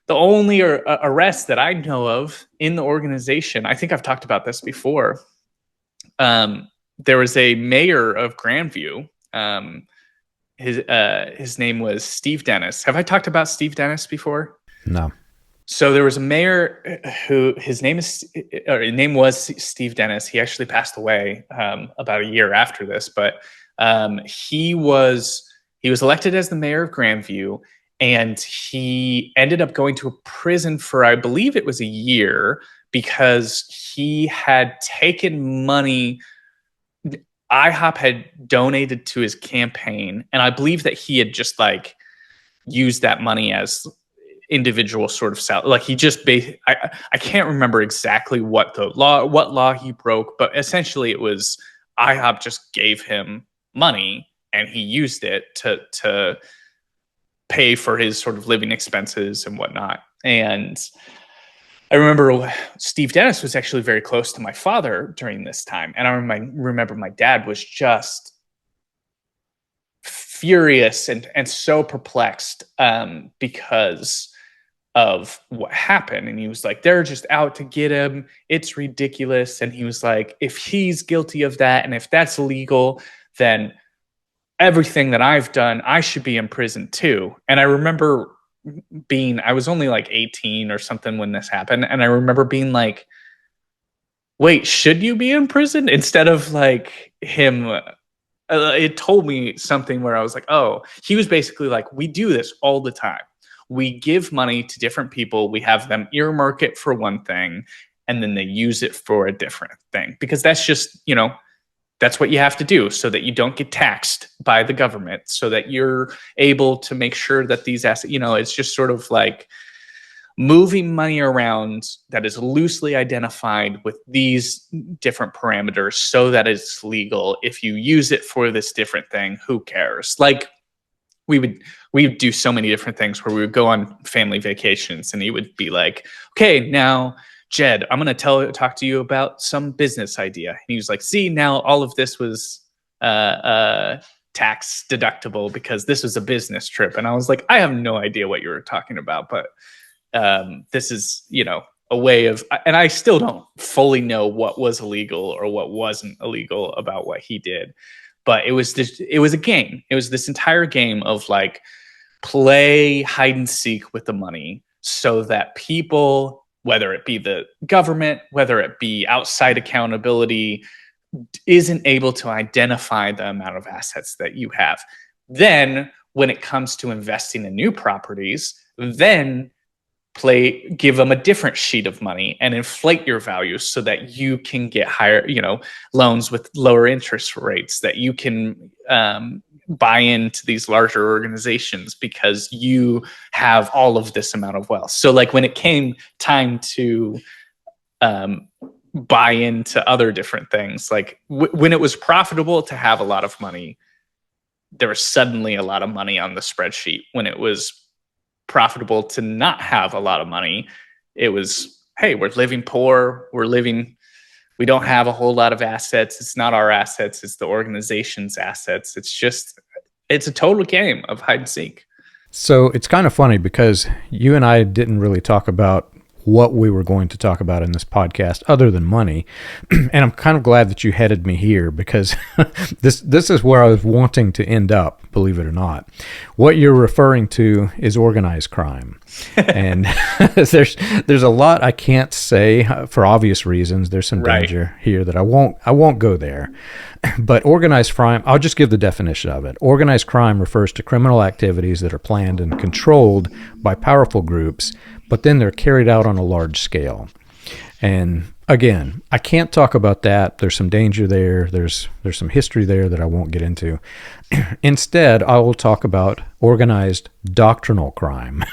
only arrests that I know of in the organization, I think I've talked about this before. There was a mayor of Grandview. His name was Steve Dennis. Have I talked about Steve Dennis before? No. So there was a mayor who his name was Steve Dennis. He actually passed away about a year after this, but he was elected as the mayor of Grandview, and he ended up going to a prison for, I believe it was a year, because he had taken money IHOP had donated to his campaign, and I believe that he had just like used that money as individual sort of salary. Like, he just I can't remember exactly what law he broke, but essentially it was IHOP just gave him money and he used it to pay for his sort of living expenses and whatnot. And I remember Steve Dennis was actually very close to my father during this time. And I remember my dad was just furious and so perplexed because of what happened. And he was like, they're just out to get him. It's ridiculous. And he was like, if he's guilty of that and if that's illegal, then everything that I've done, I should be in prison too. And I remember I was only like 18 or something when this happened. And I remember being like, wait, should you be in prison? Instead of like him, it told me something where I was like, oh, he was basically like, we do this all the time. We give money to different people. We have them earmark it for one thing, and then they use it for a different thing, because that's just, that's what you have to do so that you don't get taxed by the government, so that you're able to make sure that these assets, it's just sort of like moving money around that is loosely identified with these different parameters so that it's legal. If you use it for this different thing, who cares? Like we would do so many different things where we would go on family vacations and he would be like, okay, now Jed, I'm going to talk to you about some business idea. And he was like, see, now all of this was tax deductible because this was a business trip. And I was like, I have no idea what you were talking about, but this is, a way of, and I still don't fully know what was illegal or what wasn't illegal about what he did. But it was a game. It was this entire game of like play hide and seek with the money so that people, whether it be the government, whether it be outside accountability, isn't able to identify the amount of assets that you have. Then when it comes to investing in new properties, then give them a different sheet of money and inflate your values so that you can get higher, loans with lower interest rates, that you can buy into these larger organizations because you have all of this amount of wealth. So like when it came time to buy into other different things, like when it was profitable to have a lot of money, there was suddenly a lot of money on the spreadsheet. When it was profitable to not have a lot of money, it was, hey, we're living poor, we don't have a whole lot of assets. It's not our assets, it's the organization's assets. It's a total game of hide and seek. So it's kind of funny because you and I didn't really talk about what we were going to talk about in this podcast other than money. And I'm kind of glad that you headed me here because this is where I was wanting to end up, believe it or not. What you're referring to is organized crime. And there's a lot I can't say for obvious reasons. There's some danger here that I won't go there. But organized crime, I'll just give the definition of it. Organized crime refers to criminal activities that are planned and controlled by powerful groups, but then they're carried out on a large scale. And again, I can't talk about that. There's some danger there. There's some history there that I won't get into. Instead, I will talk about organized doctrinal crime.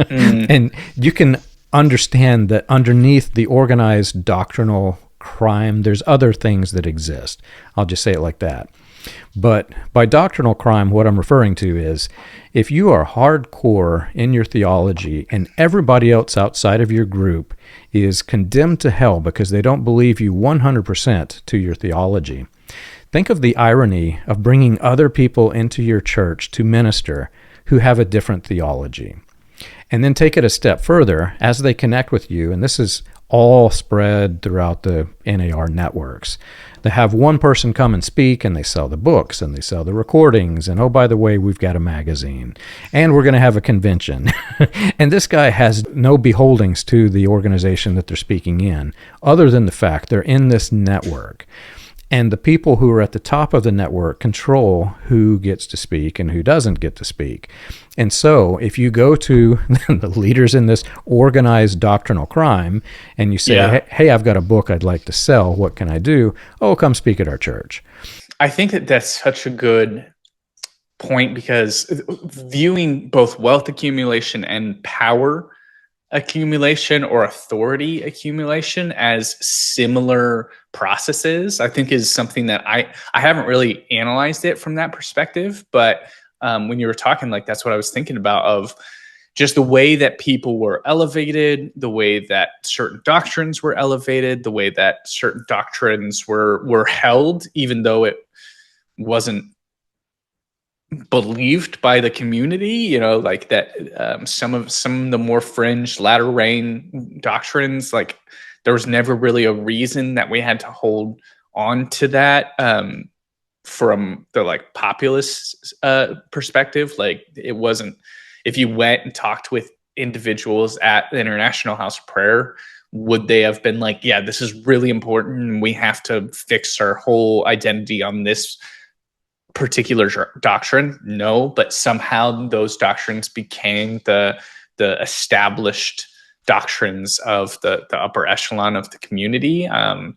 And you can understand that underneath the organized doctrinal crime, there's other things that exist. I'll just say it like that. But by doctrinal crime, what I'm referring to is if you are hardcore in your theology and everybody else outside of your group is condemned to hell because they don't believe you 100% to your theology, think of the irony of bringing other people into your church to minister who have a different theology. And then take it a step further as they connect with you, and this is all spread throughout the NAR networks. They have one person come and speak, and they sell the books, and they sell the recordings, and oh, by the way, we've got a magazine, and we're going to have a convention. And this guy has no beholdings to the organization that they're speaking in, other than the fact they're in this network. And the people who are at the top of the network control who gets to speak and who doesn't get to speak. And so if you go to the leaders in this organized doctrinal crime and you say, hey, I've got a book I'd like to sell. What can I do? Oh, come speak at our church. I think that that's such a good point, because viewing both wealth accumulation and power accumulation or authority accumulation as similar processes, I think is something that I haven't really analyzed it from that perspective. But when you were talking, like, that's what I was thinking about, of just the way that people were elevated, the way that certain doctrines were elevated, the way that certain doctrines were held, even though it wasn't believed by the community, like that. Some of the more fringe latter rain doctrines, like there was never really a reason that we had to hold on to that. From the like populist perspective, like it wasn't, if you went and talked with individuals at the International House of Prayer, would they have been like, yeah, this is really important and we have to fix our whole identity on this particular doctrine? No, but somehow those doctrines became the established doctrines of the upper echelon of the community. I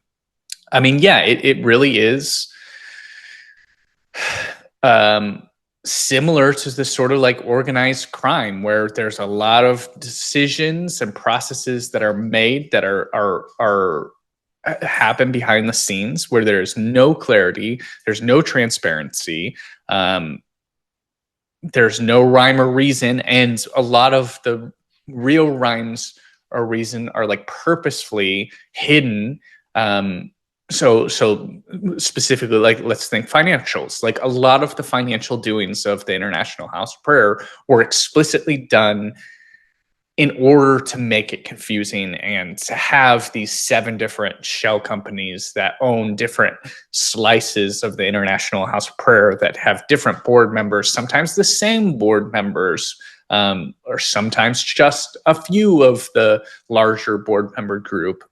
mean, yeah, it really is similar to this sort of like organized crime, where there's a lot of decisions and processes that are made that are happen behind the scenes, where there's no clarity, there's no transparency, there's no rhyme or reason, and a lot of the real rhymes or reason are like purposefully hidden. So specifically, like, let's think financials. Like a lot of the financial doings of the International House of Prayer were explicitly done in order to make it confusing and to have these 7 different shell companies that own different slices of the International House of Prayer that have different board members, sometimes the same board members, or sometimes just a few of the larger board member group.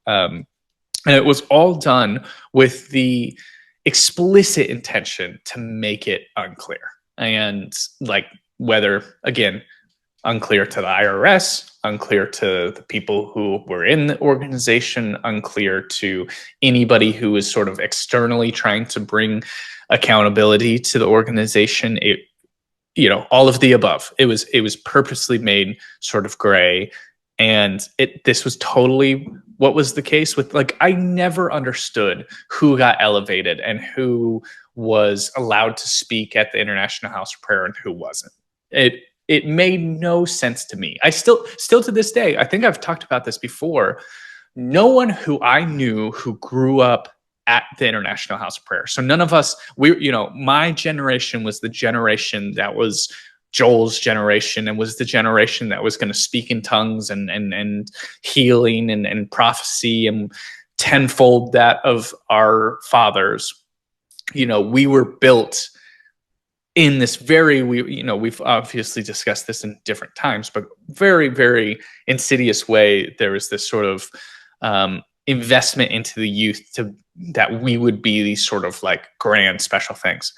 And it was all done with the explicit intention to make it unclear. And like, whether, again, unclear to the IRS, unclear to the people who were in the organization, unclear to anybody who was sort of externally trying to bring accountability to the organization. All of the above. It was purposely made sort of gray. And this was totally what was the case with, like, I never understood who got elevated and who was allowed to speak at the International House of Prayer and who wasn't. It made no sense to me. I still to this day, I think I've talked about this before. No one who I knew who grew up at the International House of Prayer. So none of us, my generation was the generation that was Joel's generation, and was the generation that was going to speak in tongues and healing and prophecy and tenfold that of our fathers. We were built in this we've obviously discussed this in different times, but very, very insidious way. There was this sort of investment into the youth that we would be these sort of like grand special things.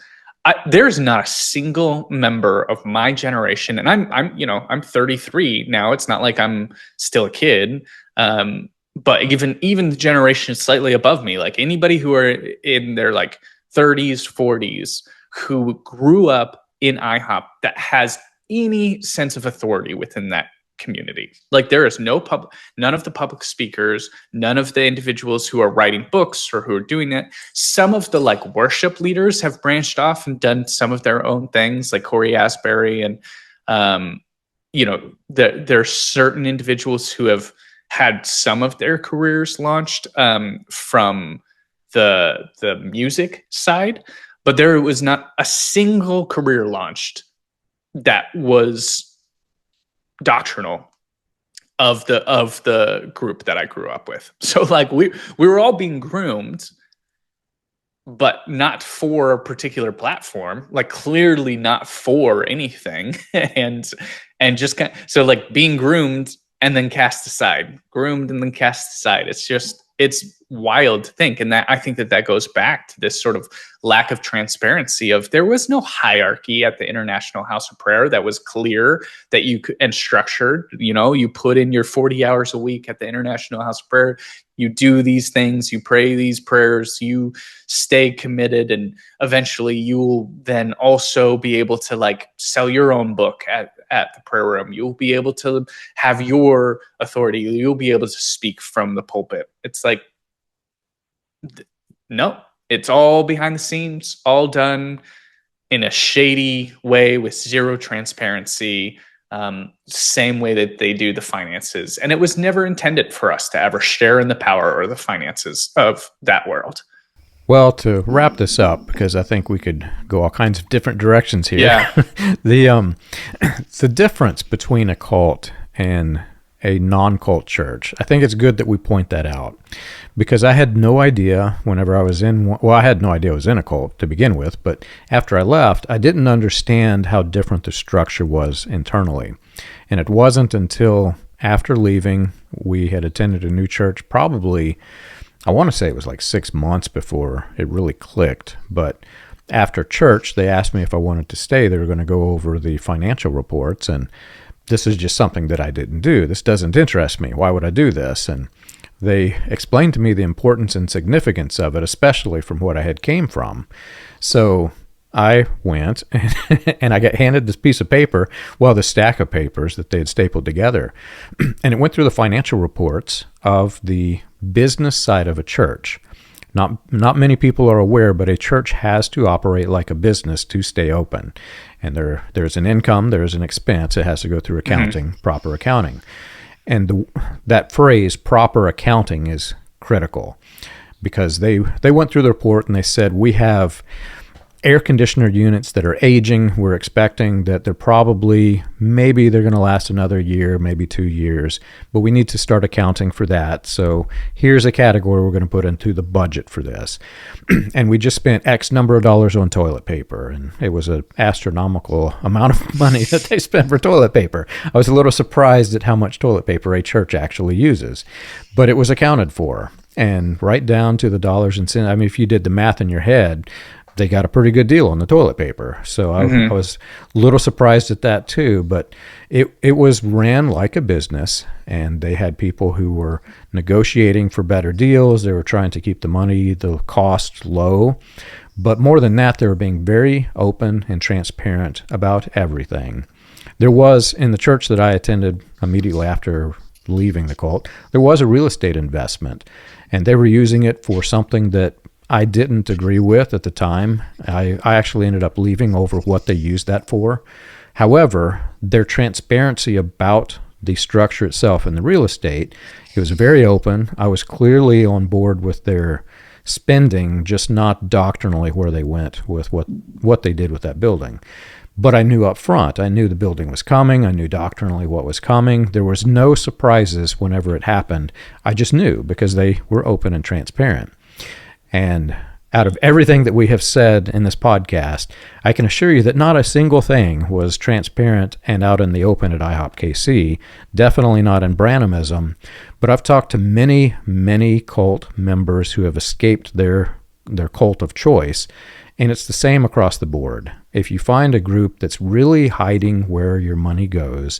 There's not a single member of my generation, and I'm 33 now. It's not like I'm still a kid, but even the generation slightly above me, like anybody who are in their like 30s, 40s, who grew up in IHOP, that has any sense of authority within that community. Like, there is none of the public speakers, none of the individuals who are writing books or who are doing it. Some of the like worship leaders have branched off and done some of their own things, like Corey Asbury, and there's certain individuals who have had some of their careers launched from the music side, but there was not a single career launched that was doctrinal of the group that I grew up with. So like we were all being groomed, but not for a particular platform, like clearly not for anything. and just so like being groomed and then cast aside, groomed and then cast aside. It's wild to think. And that, I think that goes back to this sort of lack of transparency of, there was no hierarchy at the International House of Prayer that was clear that you could, and structured. You put in your 40 hours a week at the International House of Prayer, you do these things, you pray these prayers, you stay committed, and eventually you will then also be able to like sell your own book at the prayer room. You'll be able to have your authority. You'll be able to speak from the pulpit. It's like, no, it's all behind the scenes, all done in a shady way with zero transparency. same way that they do the finances. And it was never intended for us to ever share in the power or the finances of that world. Well, to wrap this up, because I think we could go all kinds of different directions here. Yeah. The difference between a cult and a non-cult church, I think it's good that we point that out, because I had no idea whenever I was in one, well, I had no idea I was in a cult to begin with, but after I left, I didn't understand how different the structure was internally. And it wasn't until after leaving, we had attended a new church, probably, I want to say it was like 6 months before it really clicked. But after church, they asked me if I wanted to stay. They were going to go over the financial reports, and this is just something that I didn't do. This doesn't interest me. Why would I do this? And they explained to me the importance and significance of it, especially from what I had came from. So I went and I got handed this piece of paper, well, the stack of papers that they had stapled together. And it went through the financial reports of the business side of a church. Not many people are aware, but a church has to operate like a business to stay open. And there's an income, there's an expense. It has to go through accounting, proper accounting. And that phrase, proper accounting, is critical, because they went through the report and they said, we have air conditioner units that are aging. We're expecting that maybe they're going to last another year, maybe 2 years, but we need to start accounting for that. So here's a category we're going to put into the budget for this. And we just spent X number of dollars on toilet paper, and it was an astronomical amount of money that they spent for toilet paper. I was a little surprised at how much toilet paper a church actually uses, but it was accounted for, and right down to the dollars and cents. I mean, if you did the math in your head, they got a pretty good deal on the toilet paper. So I was a little surprised at that too, but it was ran like a business, and they had people who were negotiating for better deals. They were trying to keep the cost low. But more than that, they were being very open and transparent about everything. There was, in the church that I attended immediately after leaving the cult, there was a real estate investment, and they were using it for something that I didn't agree with at the time. I actually ended up leaving over what they used that for. However, their transparency about the structure itself and the real estate, it was very open. I was clearly on board with their spending, just not doctrinally where they went with what they did with that building. But I knew up front. I knew the building was coming. I knew doctrinally what was coming. There was no surprises whenever it happened. I just knew, because they were open and transparent. And out of everything that we have said in this podcast, I can assure you that not a single thing was transparent and out in the open at IHOPKC, definitely not in Branhamism. But I've talked to many, many cult members who have escaped their cult of choice, and it's the same across the board. If you find a group that's really hiding where your money goes,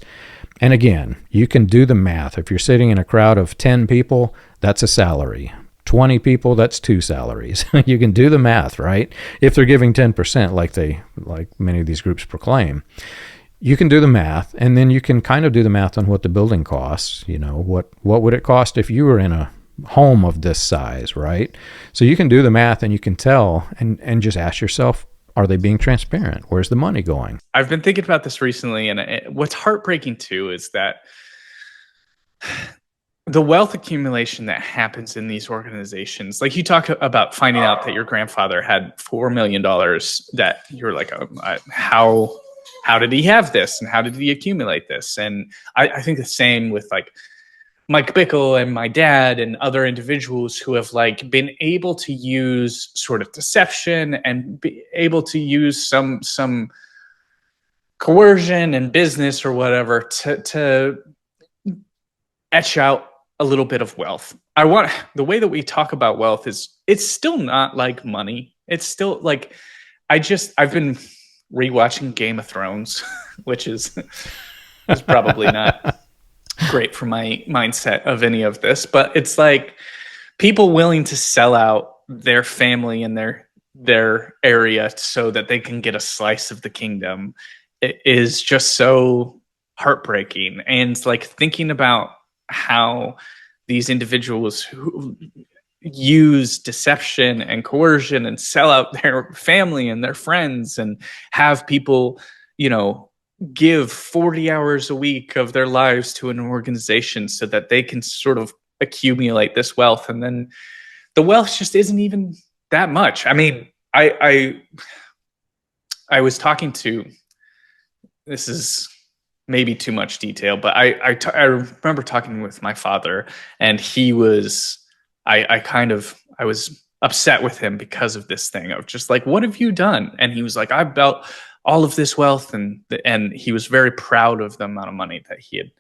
and again, you can do the math. If you're sitting in a crowd of 10 people, that's a salary. 20 people, that's 2 salaries. You can do the math, right? If they're giving 10%, like many of these groups proclaim, you can do the math, and then you can kind of do the math on what the building costs. You know, what would it cost if you were in a home of this size, right? So you can do the math, and you can tell, and just ask yourself, are they being transparent? Where's the money going? I've been thinking about this recently, and what's heartbreaking too is that the wealth accumulation that happens in these organizations, like you talk about finding out that your grandfather had $4 million, that you're like, how did he have this, and how did he accumulate this? And I think the same with like Mike Bickle and my dad and other individuals who have like been able to use sort of deception and be able to use some coercion and business or whatever to etch out a little bit of wealth. The way that we talk about wealth it's still not like money. It's still like, I've been rewatching Game of Thrones, which is probably not great for my mindset of any of this, but it's like people willing to sell out their family and their area so that they can get a slice of the kingdom. It is just so heartbreaking. And like thinking about how these individuals who use deception and coercion and sell out their family and their friends and have people, give 40 hours a week of their lives to an organization so that they can sort of accumulate this wealth, and then the wealth just isn't even that much. I mean, I was talking to, this is maybe too much detail, but I remember talking with my father, and he was, I was upset with him because of this thing of just like, what have you done? And he was like, I built all of this wealth, and he was very proud of the amount of money that he had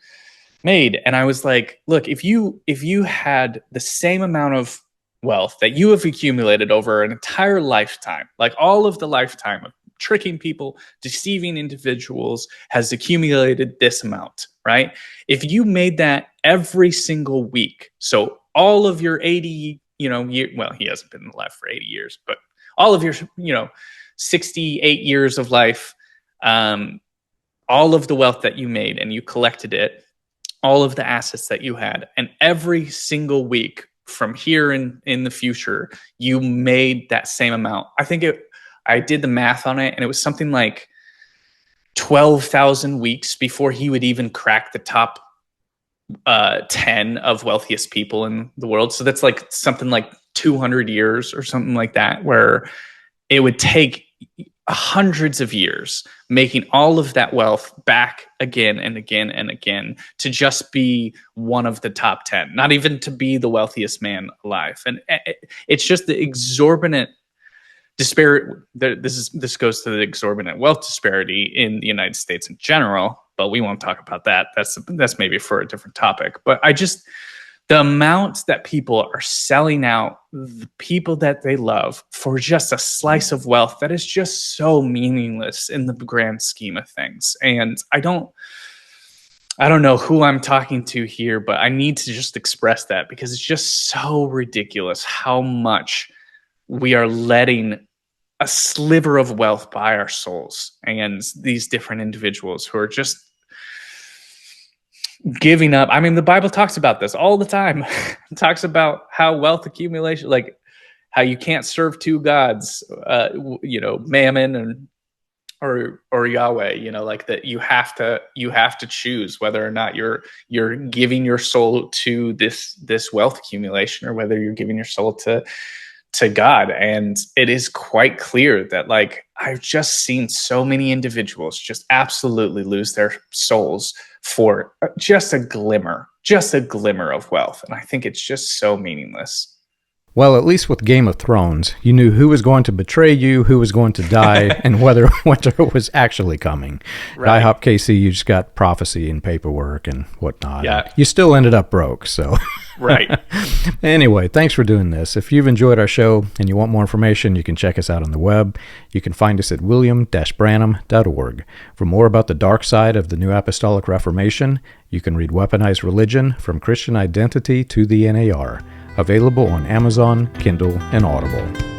made. And I was like, look, if you had the same amount of wealth that you have accumulated over an entire lifetime, like all of the lifetime of tricking people, deceiving individuals has accumulated this amount, right? If you made that every single week, so all of your 80, well, he hasn't been alive for 80 years, but all of your, 68 years of life, all of the wealth that you made and you collected it, all of the assets that you had, and every single week from here in the future, you made that same amount. I did the math on it, and it was something like 12,000 weeks before he would even crack the top 10 of wealthiest people in the world. So that's like something like 200 years or something like that, where it would take hundreds of years making all of that wealth back again and again and again to just be one of the top 10, not even to be the wealthiest man alive. And it's just the exorbitant disparity. This goes to the exorbitant wealth disparity in the United States in general, but we won't talk about that. That's maybe for a different topic. But the amount that people are selling out the people that they love for just a slice of wealth that is just so meaningless in the grand scheme of things. And I don't know who I'm talking to here, but I need to just express that because it's just so ridiculous how much we are letting a sliver of wealth buy our souls, and these different individuals who are just giving up. I mean, the Bible talks about this all the time. It talks about how wealth accumulation, like how you can't serve two gods, Mammon or Yahweh, like that you have to choose whether or not you're giving your soul to this wealth accumulation or whether you're giving your soul to God. And it is quite clear that, like, I've just seen so many individuals just absolutely lose their souls for just a glimmer of wealth. And I think it's just so meaningless. Well, at least with Game of Thrones, you knew who was going to betray you, who was going to die, and whether winter was actually coming. Right. At IHOPKC, you just got prophecy and paperwork and whatnot. Yeah. And you still ended up broke, so. Right. Anyway, thanks for doing this. If you've enjoyed our show and you want more information, you can check us out on the web. You can find us at william-branham.org. For more about the dark side of the New Apostolic Reformation, you can read Weaponized Religion, From Christian Identity to the NAR. Available on Amazon, Kindle, and Audible.